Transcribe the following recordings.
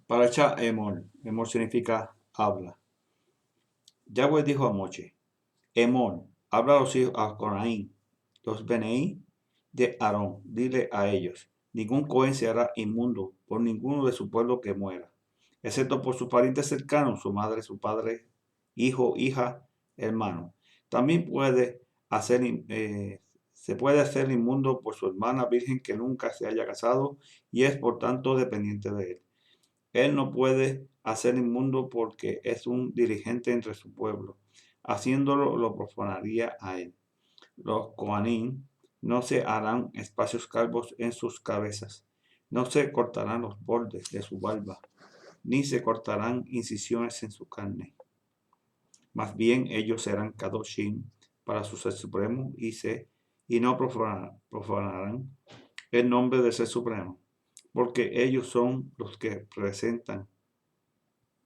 Paracha Emor. Emor significa habla. Yahweh dijo a Moche, Emor, habla a los hijos a Conaín, los Beneí de Aarón. Dile a ellos, ningún Cohen se hará inmundo por ninguno de su pueblo que muera, excepto por sus parientes cercanos, su madre, su padre, hijo, hija, hermano. También se puede hacer inmundo por su hermana virgen que nunca se haya casado y es por tanto dependiente de él. Él no puede hacer inmundo porque es un dirigente entre su pueblo. Haciéndolo lo profanaría a él. Los Coanín no se harán espacios calvos en sus cabezas. No se cortarán los bordes de su barba, ni se cortarán incisiones en su carne. Más bien ellos serán Kadoshim para su ser supremo y no profanarán el nombre del ser supremo, porque ellos son los que presentan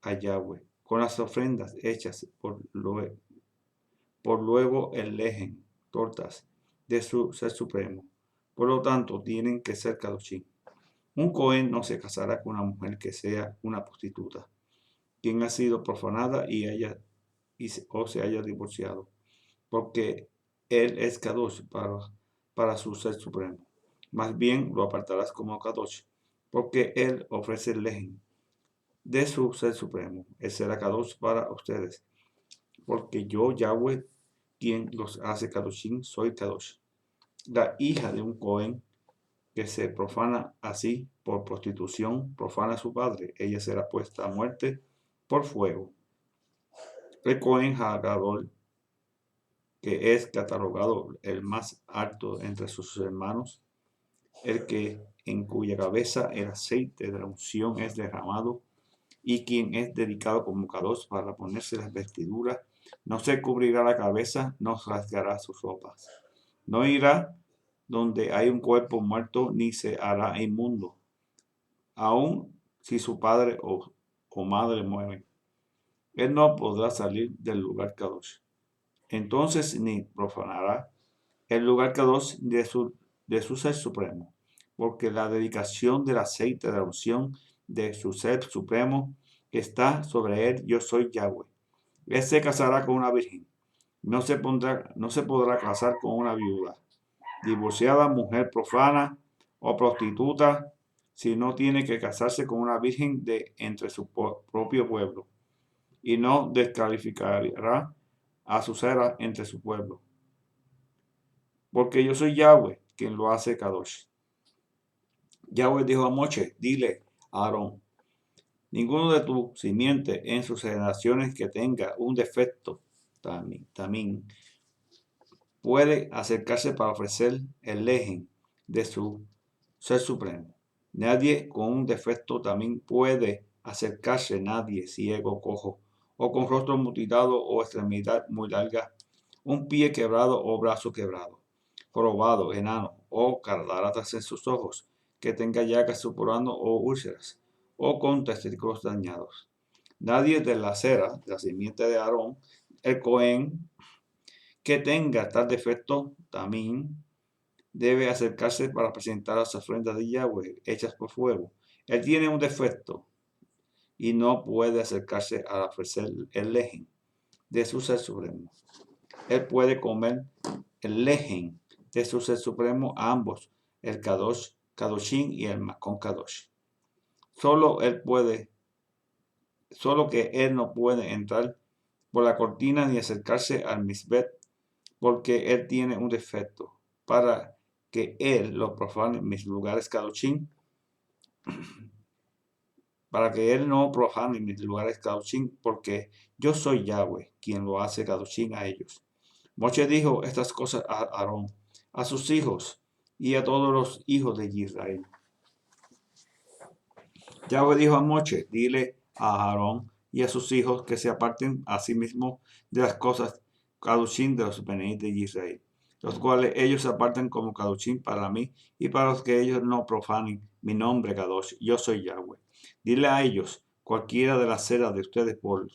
a Yahweh con las ofrendas hechas por luego elejen tortas de su ser supremo. Por lo tanto, tienen que ser Kadoshim. Un Cohen no se casará con una mujer que sea una prostituta, quien ha sido profanada o se haya divorciado, porque él es Kadosh para su ser supremo. Más bien lo apartarás como Kadosh, porque él ofrece el lejen de su ser supremo. Él será Kadosh para ustedes, porque yo, Yahweh, quien los hace Kadoshim, soy Kadosh. La hija de un Cohen que se profana así por prostitución, profana a su padre. Ella será puesta a muerte por fuego. El Cohen Hagadol, que es catalogado el más alto entre sus hermanos, el que en cuya cabeza el aceite de la unción es derramado, y quien es dedicado como Kadosh para ponerse las vestiduras, no se cubrirá la cabeza, no rasgará sus ropas. No irá donde hay un cuerpo muerto, ni se hará inmundo, aun si su padre o madre mueren. Él no podrá salir del lugar Kadosh. Entonces ni profanará el lugar Kadosh de su ser supremo, porque la dedicación del aceite de la unción de su ser supremo está sobre él. Yo soy Yahweh. Él se casará con una virgen. No se podrá casar con una viuda, divorciada, mujer profana o prostituta, si no tiene que casarse con una virgen de entre su propio pueblo, y no descalificará a su cera entre su pueblo, porque yo soy Yahweh, quien lo hace Kadosh. Yahweh dijo a Moche, dile a Aarón, ninguno de tu simiente en sus generaciones que tenga un defecto también puede acercarse para ofrecer el lejen de su ser supremo. Nadie con un defecto también puede acercarse, nadie ciego, cojo, o con rostro mutilado o extremidad muy larga, un pie quebrado o brazo quebrado, jorobado, enano o cataratas en sus ojos, que tenga llagas supurando o úlceras, o con testículos dañados. Nadie de la cera, de la simiente de Aarón, el Cohen, que tenga tal defecto también debe acercarse para presentar las ofrendas de Yahweh hechas por fuego. Él tiene un defecto y no puede acercarse a ofrecer el lejen de su ser supremo. Él puede comer el lejen de su ser supremo a ambos, el Kadosh, Kadoshim y el Makon Kadosh. Solo que él no puede entrar por la cortina ni acercarse al misbet, porque él tiene un defecto, para que él lo profane en mis lugares Kadoshim, para que él no profane mis lugares Kadoshim, porque yo soy Yahweh, quien lo hace Kadoshim a ellos. Moche dijo estas cosas a Aarón, a sus hijos y a todos los hijos de Israel. Yahweh dijo a Moche, dile a Aarón y a sus hijos que se aparten a sí mismos de las cosas Kadoshim de los Benéis de Israel, los cuales ellos se apartan como Kadoshim para mí y para los que ellos no profanen mi nombre Kadosh. Yo soy Yahweh. Dile a ellos, cualquiera de las ceras de ustedes por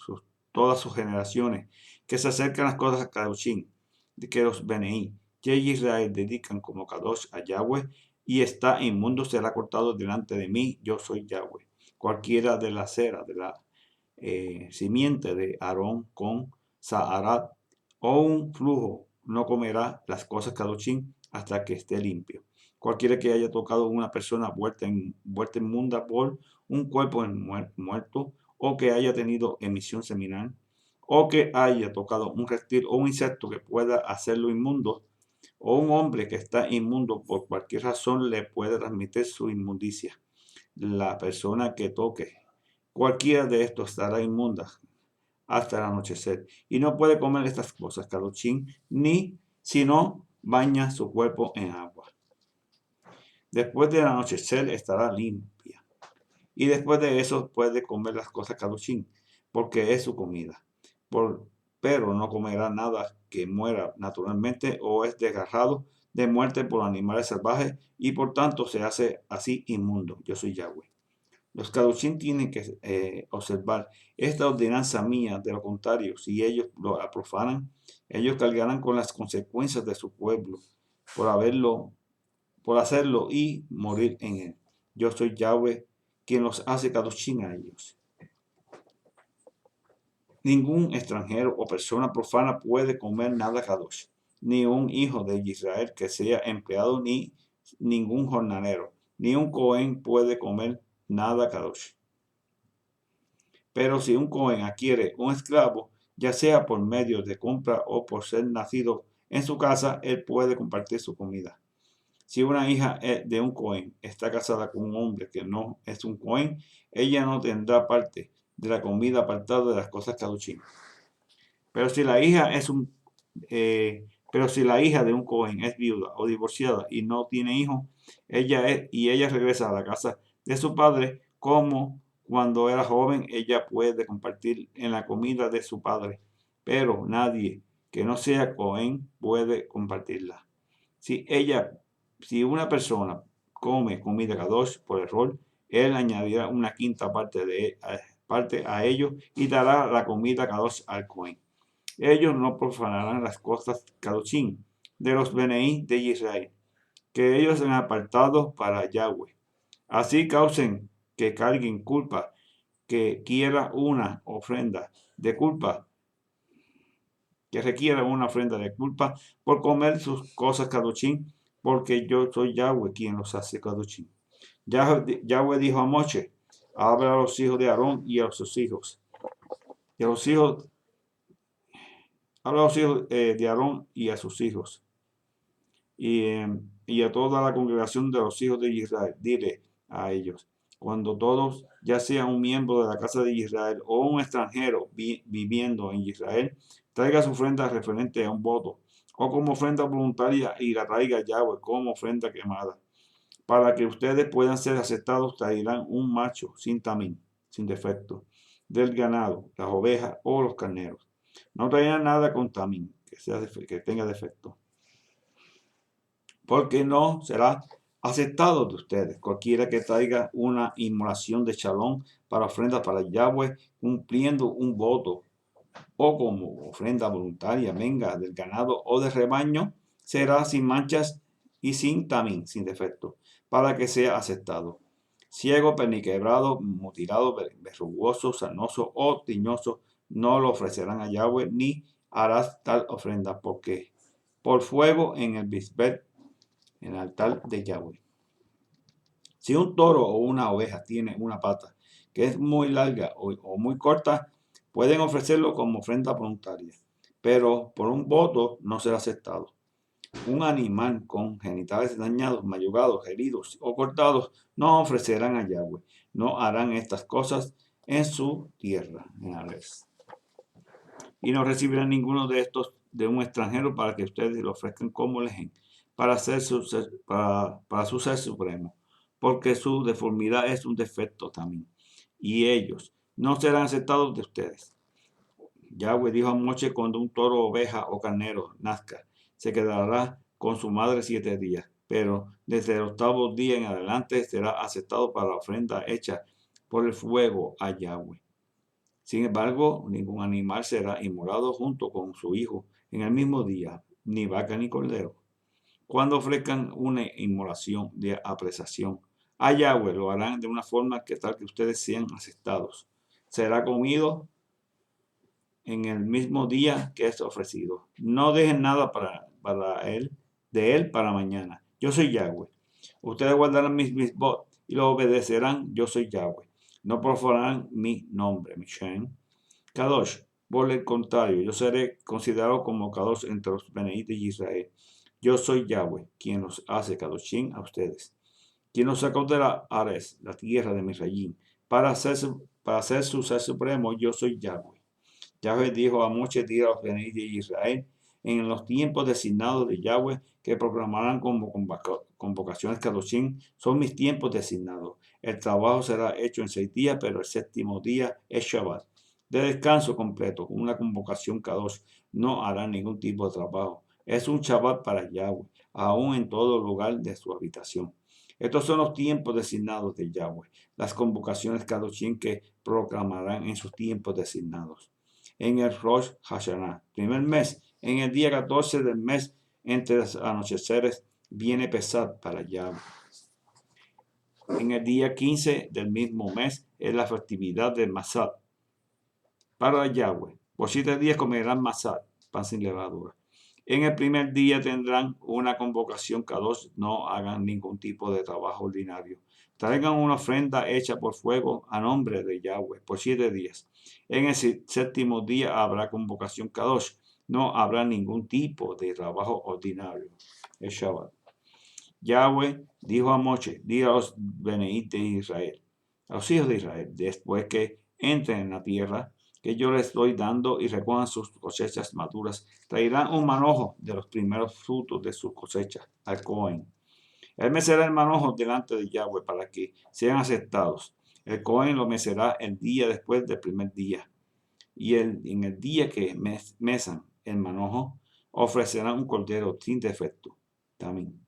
todas sus generaciones, que se acercan a las cosas Kadoshim, de que los Benéis de Israel dedican como Kadosh a Yahweh, y está inmundo será cortado delante de mí. Yo soy Yahweh. cualquiera de la cera de la simiente de Aarón con Zaharat o un flujo no comerá las cosas kadoshim hasta que esté limpio. Cualquiera que haya tocado una persona vuelta inmunda por un cuerpo muerto, o que haya tenido emisión seminal, o que haya tocado un reptil o un insecto que pueda hacerlo inmundo, o un hombre que está inmundo por cualquier razón le puede transmitir su inmundicia. La persona que toque cualquiera de estos estará inmunda hasta el anochecer, y no puede comer estas cosas kadoshim, ni si no baña su cuerpo en agua. Después del anochecer estará limpia, y después de eso puede comer las cosas kadoshim, porque es su comida. Pero no comerá nada que muera naturalmente o es desgarrado de muerte por animales salvajes, y por tanto se hace así inmundo. Yo soy Yahweh. Los kadoshim tienen que observar esta ordenanza mía; de lo contrario, si ellos lo profanan, ellos cargarán con las consecuencias de su pueblo por hacerlo y morir en él. Yo soy Yahweh, quien los hace kadoshim a ellos. Ningún extranjero o persona profana puede comer nada kadosh, ni un hijo de Israel que sea empleado, ni ningún jornalero, ni un cohen puede comer nada kadosh. Pero si un cohen adquiere un esclavo, ya sea por medio de compra o por ser nacido en su casa, él puede compartir su comida. Si una hija de un cohen está casada con un hombre que no es un cohen, ella no tendrá parte de la comida apartada de las cosas kadoshim. Pero si la hija de un cohen es viuda o divorciada y no tiene hijos, ella regresa a la casa de su padre como cuando era joven, ella puede compartir en la comida de su padre, pero nadie que no sea cohen puede compartirla. Si una persona come comida kadosh por error, él añadirá una quinta parte a ello y dará la comida kadosh al cohen. Ellos no profanarán las cosas kadoshim de los beneí de Israel, que ellos han apartado para Yahweh. Así causen que carguen culpa, que requiera una ofrenda de culpa por comer sus cosas kadoshim, porque yo soy Yahweh quien los hace kadoshim. Yahweh dijo a Moshe: habla a los hijos de Aarón y a sus hijos, de Aarón y a sus hijos, y a toda la congregación de los hijos de Israel. Dile a ellos: cuando todos, ya sea un miembro de la casa de Israel o un extranjero viviendo en Israel, traiga su ofrenda referente a un voto, o como ofrenda voluntaria, y la traiga a Yahweh como ofrenda quemada, para que ustedes puedan ser aceptados, traerán un macho sin tamín, sin defecto, del ganado, las ovejas o los carneros. No traerán nada con tamín que tenga defecto, porque no será aceptado de ustedes. Cualquiera que traiga una inmolación de shalom para ofrenda para Yahweh, cumpliendo un voto, o como ofrenda voluntaria, venga del ganado o del rebaño, será sin manchas y sin tamín, sin defecto, para que sea aceptado. Ciego, perniquebrado, mutilado, verrugoso, sarnoso o tiñoso, no lo ofrecerán a Yahweh, ni harás tal ofrenda, porque por fuego en el bisbet, en el altar de Yahweh. Si un toro o una oveja tiene una pata que es muy larga o muy corta, pueden ofrecerlo como ofrenda voluntaria, pero por un voto no será aceptado. Un animal con genitales dañados, mayugados, heridos o cortados no ofrecerán a Yahweh. No harán estas cosas en su tierra, en Ares. Y no recibirán ninguno de estos de un extranjero, para que ustedes lo ofrezcan como lejen, para su ser supremo, porque su deformidad es un defecto también, y ellos no serán aceptados de ustedes. Yahweh dijo a Moshe: cuando un toro, oveja o carnero nazca, se quedará con su madre 7 días, pero desde el 8º día en adelante será aceptado para la ofrenda hecha por el fuego a Yahweh. Sin embargo, ningún animal será inmolado junto con su hijo en el mismo día, ni vaca ni cordero. Cuando ofrezcan una inmolación de apreciación A Yahweh lo harán de una forma que tal que ustedes sean aceptados. Será comido en el mismo día que es ofrecido. No dejen nada de él para mañana. Yo soy Yahweh. Ustedes guardarán mis mitzvot y lo obedecerán. Yo soy Yahweh. No profanarán mi nombre, mi Shem. Kadosh, por el contrario, yo seré considerado como Kadosh entre los Beneit de Israel. Yo soy Yahweh, quien los hace Kadoshim a ustedes. Quien los sacó de la Ares, la tierra de Misrayim, para ser su ser supremo. Yo soy Yahweh. Yahweh dijo a muchos días a los Benei de Israel, en los tiempos designados de Yahweh, que proclamarán como convocaciones Kadoshim, son mis tiempos designados. El trabajo será hecho en 6 días, pero el séptimo día es Shabbat. De descanso completo, con una convocación Kadosh, no hará ningún tipo de trabajo. Es un Shabbat para Yahweh, aún en todo lugar de su habitación. Estos son los tiempos designados de Yahweh, las convocaciones Kadoshim que proclamarán en sus tiempos designados. En el Rosh Hashanah, primer mes, en el día 14 del mes, entre los anocheceres, viene Pesach para Yahweh. En el día 15 del mismo mes es la festividad del Masat para Yahweh. Por 7 días comerán Masat, pan sin levadura. En el primer día tendrán una convocación Kadosh, no hagan ningún tipo de trabajo ordinario. Traigan una ofrenda hecha por fuego a nombre de Yahweh por 7 días. En el séptimo día habrá convocación Kadosh, no habrá ningún tipo de trabajo ordinario. El Shabbat. Yahweh dijo a Moshe, diga a los Beneit de Israel, a los hijos de Israel, después que entren en la tierra que yo les estoy dando y recojan sus cosechas maduras, traerán un manojo de los primeros frutos de sus cosechas al Cohen. Él mecerá el manojo delante de Yahweh para que sean aceptados. El Cohen lo mecerá el día después del primer día. Y en el día que mesan el manojo, ofrecerán un cordero sin defecto también.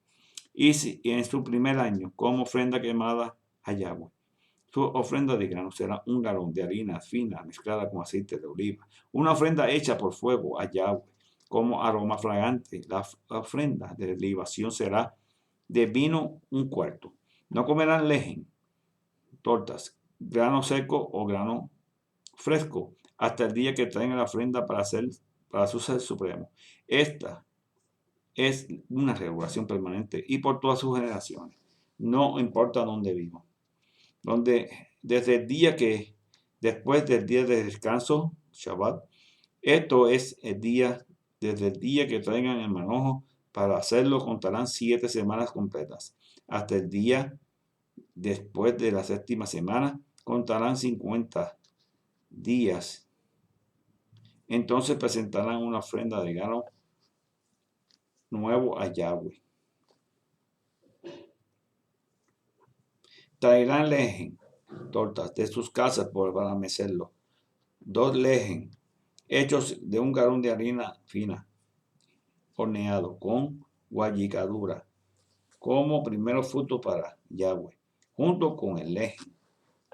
Y en su primer año, como ofrenda quemada a Yahweh. Su ofrenda de grano será un galón de harina fina mezclada con aceite de oliva. Una ofrenda hecha por fuego a Yahweh como aroma fragante. La ofrenda de libación será de vino 1/4. No comerán lejen, tortas, grano seco o grano fresco hasta el día que traigan la ofrenda para su ser supremo. Esta es una regulación permanente y por todas sus generaciones. No importa dónde vivan. Desde el día que, después del día de descanso, Shabbat, esto es el día, desde el día que traigan el manojo, para hacerlo contarán 7 semanas completas. Hasta el día después de la séptima semana, contarán 50 días. Entonces presentarán una ofrenda de grano nuevo a Yahweh. Traerán lejen, tortas de sus casas para mecerlo. 2 lejen, hechos de un galón de harina fina, horneado con guayicadura, como primero fruto para Yahweh, junto con el lejen.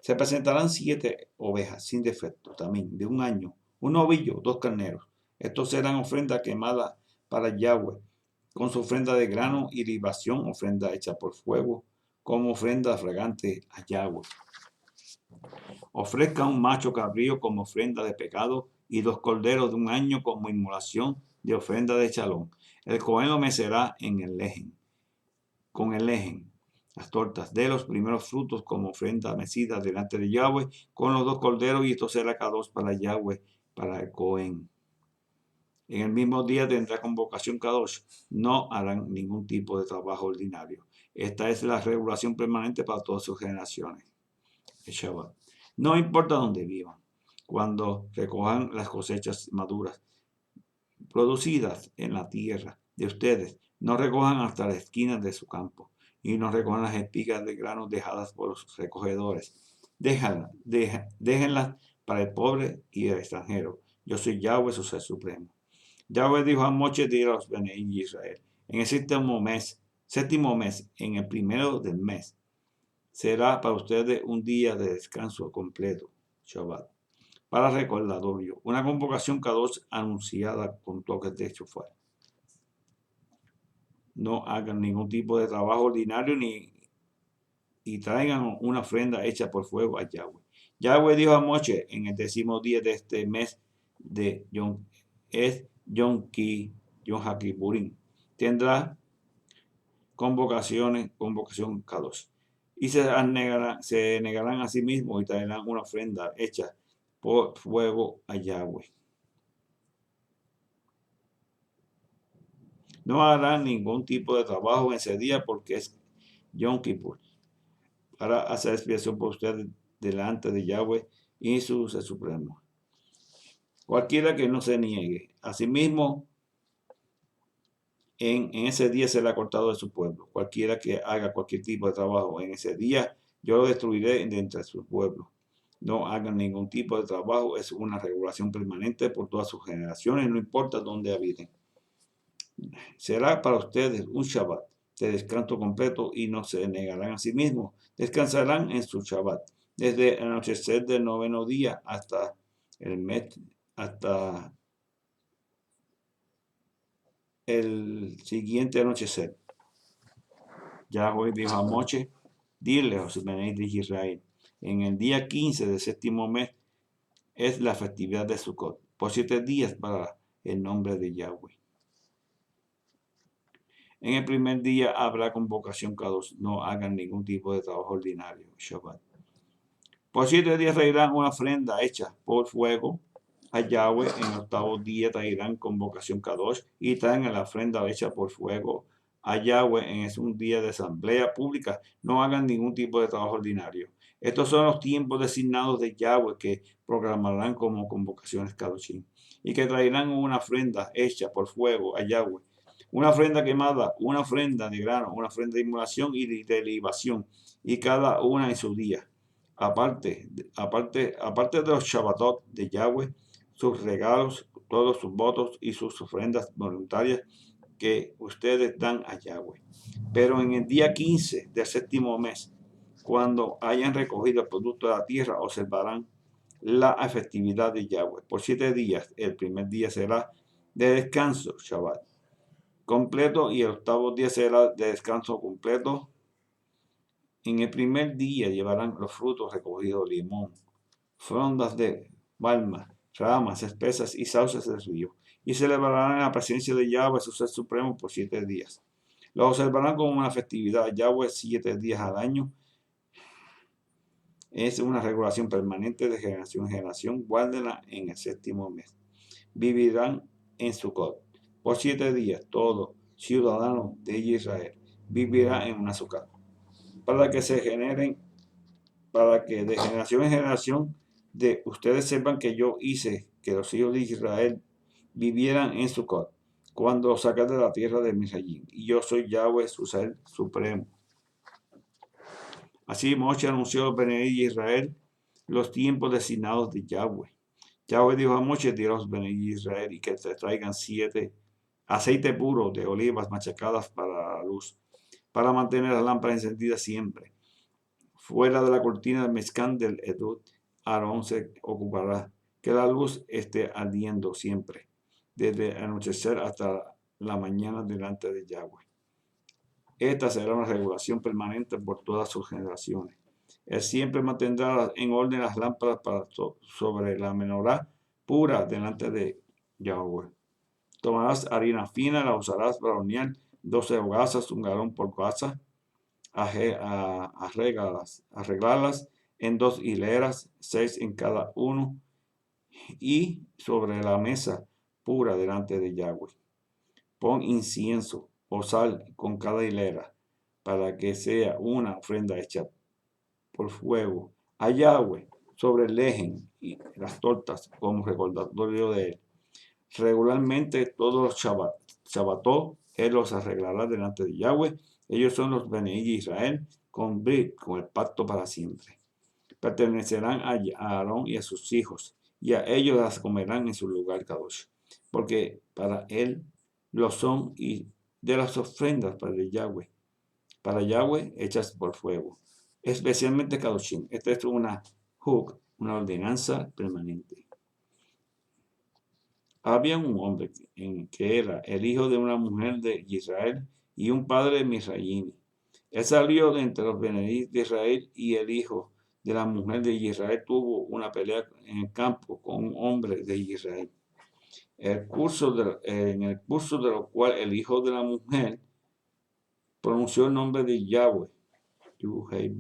Se presentarán 7 ovejas sin defecto, también de un año, un novillo, 2 carneros. Estos serán ofrenda quemada para Yahweh, con su ofrenda de grano y libación, ofrenda hecha por fuego, como ofrenda fragante a Yahweh. Ofrezca un macho cabrío como ofrenda de pecado y 2 corderos de un año como inmolación de ofrenda de chalón. El Cohen lo mecerá en el lejen, con el lejen, las tortas de los primeros frutos como ofrenda mecida delante de Yahweh, con los 2 corderos, y esto será Kadosh para Yahweh, para el Cohen. En el mismo día tendrá convocación Kadosh. No harán ningún tipo de trabajo ordinario. Esta es la regulación permanente para todas sus generaciones. El Shabbat. No importa dónde vivan, cuando recojan las cosechas maduras producidas en la tierra de ustedes, no recojan hasta las esquinas de su campo y no recojan las espigas de grano dejadas por los recogedores. Déjenlas para el pobre y el extranjero. Yo soy Yahweh, su ser supremo. Yahweh dijo a Moshe de los Benei Israel, en el séptimo mes, en el primero del mes, será para ustedes un día de descanso completo, Shabbat, para recordatorio, una convocación Kadosh anunciada con toques de shofar. No hagan ningún tipo de trabajo ordinario y traigan una ofrenda hecha por fuego a Yahweh. Yahweh dijo a Moshe en el 10º día de este mes de Yom Kippurim. Tendrá convocación Kadosh. Y se negarán a sí mismos y traerán una ofrenda hecha por fuego a Yahweh. No harán ningún tipo de trabajo en ese día porque es Yom Kippur, para hacer expiación por ustedes delante de Yahweh y su Ser Supremo. Cualquiera que no se niegue a sí mismo, en ese día será cortado de su pueblo. Cualquiera que haga cualquier tipo de trabajo en ese día, yo lo destruiré de entre su pueblo. No hagan ningún tipo de trabajo, es una regulación permanente por todas sus generaciones, no importa dónde habiten. Será para ustedes un Shabbat de descanso completo y no se negarán a sí mismos. Descansarán en su Shabbat desde el anochecer del 9º día hasta el siguiente anochecer. Yahweh dijo a Moshe, dile a los Benéis de Israel, en el día 15 del 7º mes es la festividad de Sukkot, por 7 días para el nombre de Yahweh. En el primer día habrá convocación Kadosh, no hagan ningún tipo de trabajo ordinario, Shabbat. Por 7 días traerán una ofrenda hecha por fuego a Yahweh. En el 8º día traerán convocación Kadosh y traen la ofrenda hecha por fuego a Yahweh. Es un día de asamblea pública. No hagan ningún tipo de trabajo ordinario. Estos son los tiempos designados de Yahweh que proclamarán como convocaciones Kadoshim y que traerán una ofrenda hecha por fuego a Yahweh. Una ofrenda quemada, una ofrenda de grano, una ofrenda de inmolación y de libación, y cada una en su día. Aparte de los Shabbatot de Yahweh, sus regalos, todos sus votos y sus ofrendas voluntarias que ustedes dan a Yahweh. Pero en el día 15 del 7º mes, cuando hayan recogido el producto de la tierra, observarán la efectividad de Yahweh. Por 7 días, el primer día será de descanso, Shabbat, completo, y el 8º día será de descanso completo. En el primer día llevarán los frutos recogidos, limón, frondas de palma, ramas espesas y sauces del río, y celebrarán en la presencia de Yahweh, su Ser Supremo, por 7 días. Lo observarán como una festividad. Yahweh 7 días al año. Es una regulación permanente de generación en generación. Guárdenla en el 7º mes. Vivirán en Sukkot. Por 7 días, todo ciudadano de Israel vivirá en una Sukkot, para que de generación en generación de ustedes sepan que yo hice que los hijos de Israel vivieran en Sukkot, cuando los saqué de la tierra de Misrayim, y yo soy Yahweh, su Ser Supremo. Así Moshe anunció a los Benéis de Israel los tiempos designados de Yahweh. Yahweh dijo a Moshe, di a los Benéis de Israel y que te traigan 7 aceite puro de olivas machacadas para la luz, para mantener las lámparas encendidas siempre. Fuera de la cortina del mezcán del Edut, Aarón se ocupará que la luz esté ardiendo siempre, desde el anochecer hasta la mañana delante de Yahweh. Esta será una regulación permanente por todas sus generaciones. Él siempre mantendrá en orden las lámparas sobre la menorá pura delante de Yahweh. Tomarás harina fina, la usarás para hornear 12 hogazas, un galón por gaza. Arreglarlas en 2 hileras, 6 en cada uno, y sobre la mesa pura delante de Yahweh. Pon incienso o sal con cada hilera, para que sea una ofrenda hecha por fuego a Yahweh sobre el lejen y las tortas como recordatorio de él. Regularmente todos los Shabbatot él los arreglará delante de Yahweh. Ellos son los Benéis de Israel con el pacto para siempre. Pertenecerán a Aarón y a sus hijos, y a ellos las comerán en su lugar Kadosh, porque para él lo son, y de las ofrendas para Yahweh hechas por fuego, especialmente Kadoshim. Esta es una una ordenanza permanente. Había un hombre que era el hijo de una mujer de Israel y un padre de Misraim. Él salió de entre los Beneí de Israel y el hijo de la mujer de Israel tuvo una pelea en el campo con un hombre de Israel. En el curso de lo cual el hijo de la mujer pronunció el nombre de Yahweh, Yuhei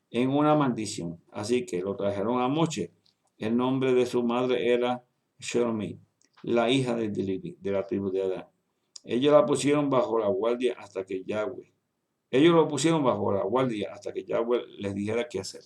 en una maldición. Así que lo trajeron a Moche. El nombre de su madre era Shelomit, la hija de Levi, de la tribu de Adán. Ellos la pusieron bajo la guardia hasta que Yahweh. Ellos lo pusieron bajo la guardia hasta que Yahweh les dijera qué hacer.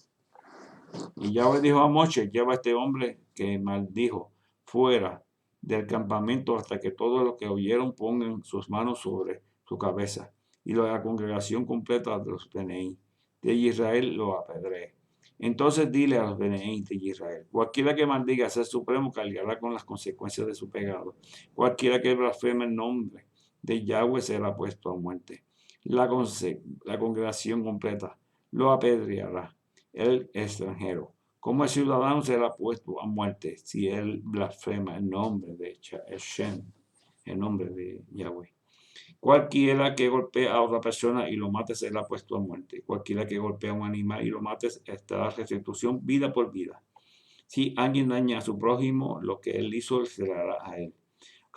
Y Yahweh dijo a Moche, lleva a este hombre que maldijo fuera del campamento hasta que todos los que oyeron pongan sus manos sobre su cabeza. Y la congregación completa de los Beneí de Israel lo apedree. Entonces dile a los Beneí de Israel, cualquiera que maldiga a ser supremo cargará con las consecuencias de su pecado. Cualquiera que blasfeme el nombre de Yahweh será puesto a muerte. La congregación completa lo apedreará. El extranjero, como el ciudadano, será puesto a muerte si él blasfema el nombre de Shem, el nombre de Yahweh. Cualquiera que golpee a otra persona y lo mate será puesto a muerte. Cualquiera que golpee a un animal y lo mate estará restitución vida por vida. Si alguien daña a su prójimo, lo que él hizo se le hará a él.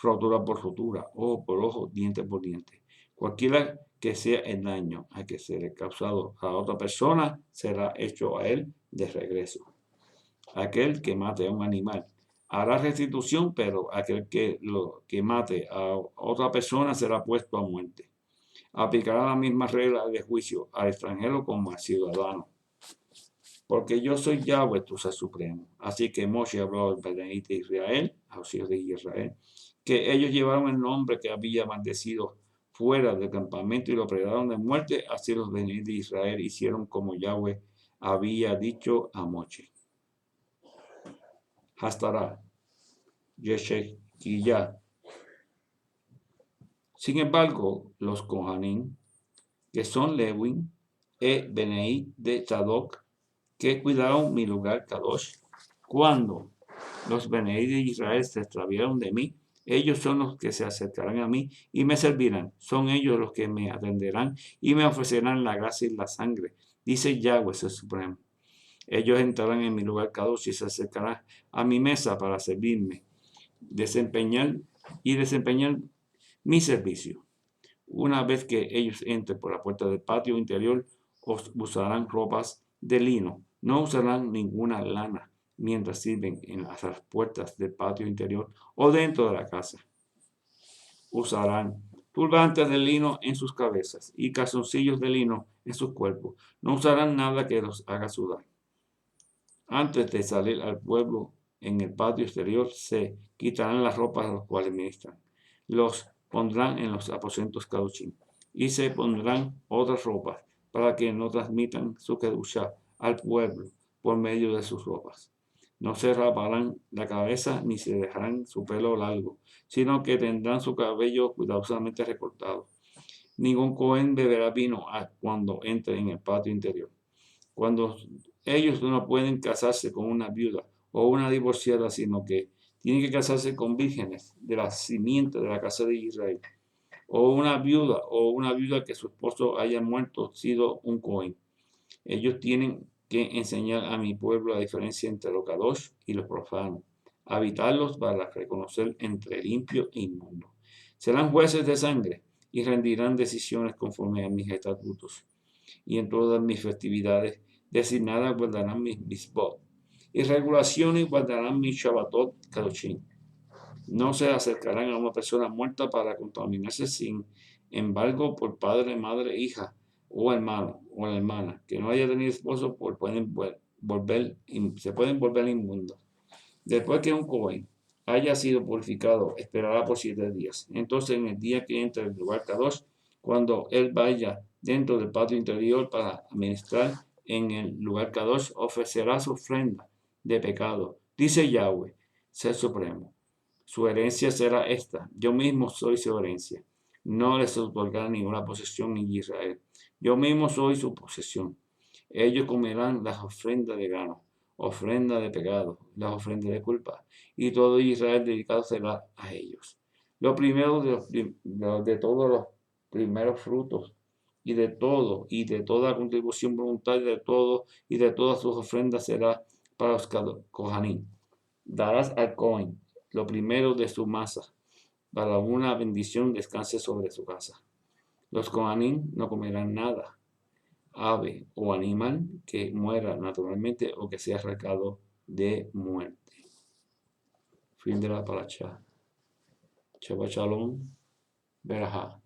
Rotura por rotura, ojo por ojo, diente por diente. Cualquiera que sea el daño a que se le ha causado a otra persona será hecho a él de regreso. Aquel que mate a un animal hará restitución, pero aquel que mate a otra persona será puesto a muerte. Aplicará la misma regla de juicio al extranjero como al ciudadano. Porque yo soy Yahweh, tu ser supremo. Así que Moshe habló al Beneí de Israel, a los hijos de Israel, que ellos llevaron el nombre que había maldecido fuera del campamento y lo pregaron de muerte. Así los Beneí de Israel hicieron como Yahweh había dicho a Moshe. Hastará, Yeshekiyah. Sin embargo, los Kohanim, que son Lewin e Beneí de Tzadok, que cuidaron mi lugar Kadosh, cuando los Beneí de Israel se extraviaron de mí, ellos son los que se acercarán a mí y me servirán. Son ellos los que me atenderán y me ofrecerán la gracia y la sangre. Dice Yahweh, el Supremo. Ellos entrarán en mi lugar Kadosh y se acercarán a mi mesa para servirme, desempeñar mi servicio. Una vez que ellos entren por la puerta del patio interior, usarán ropas de lino. No usarán ninguna lana mientras sirven en las puertas del patio interior o dentro de la casa. Usarán turbantes de lino en sus cabezas y calzoncillos de lino en sus cuerpos. No usarán nada que los haga sudar. Antes de salir al pueblo en el patio exterior, se quitarán las ropas a los cuales ministran. Los pondrán en los aposentos caduchín y se pondrán otras ropas para que no transmitan su kedusha al pueblo por medio de sus ropas. No se raparán la cabeza ni se dejarán su pelo largo, sino que tendrán su cabello cuidadosamente recortado. Ningún cohen beberá vino cuando entre en el patio interior. Cuando ellos no pueden casarse con una viuda o una divorciada, sino que tienen que casarse con vírgenes de la simiente de la casa de Israel, o una viuda que su esposo haya muerto, sido un cohen. Ellos tienen que enseñar a mi pueblo la diferencia entre lo kadosh y lo profano, habitarlos para reconocer entre limpio e inmundo. Serán jueces de sangre y rendirán decisiones conforme a mis estatutos. Y en todas mis festividades designadas guardarán mis mitzvot y regulaciones guardarán mis shabbatot kadoshim. No se acercarán a una persona muerta para contaminarse, sin embargo, por padre, madre, hija o hermano o hermana que no haya tenido esposo, se pueden volver inmundos. Después que un cohen haya sido purificado, esperará por 7 días. Entonces, en el día que entre el lugar Kadosh, cuando él vaya dentro del patio interior para administrar en el lugar Kadosh, ofrecerá su ofrenda de pecado. Dice Yahweh, ser supremo. Su herencia será esta. Yo mismo soy su herencia. No les otorgará ninguna posesión en Israel. Yo mismo soy su posesión. Ellos comerán las ofrendas de grano, ofrenda de pecado, las ofrendas de culpa, y todo Israel dedicado será a ellos. Lo primero de todos los primeros frutos y de toda contribución voluntaria de todo, y de todas sus ofrendas será para los Kohanim. Darás al Cohen lo primero de su masa, para una bendición descanse sobre su casa. Los Kohanim no comerán nada, ave o animal que muera naturalmente o que sea arrancado de muerte. Fin de la paracha. Shabbat Shalom. Berajá.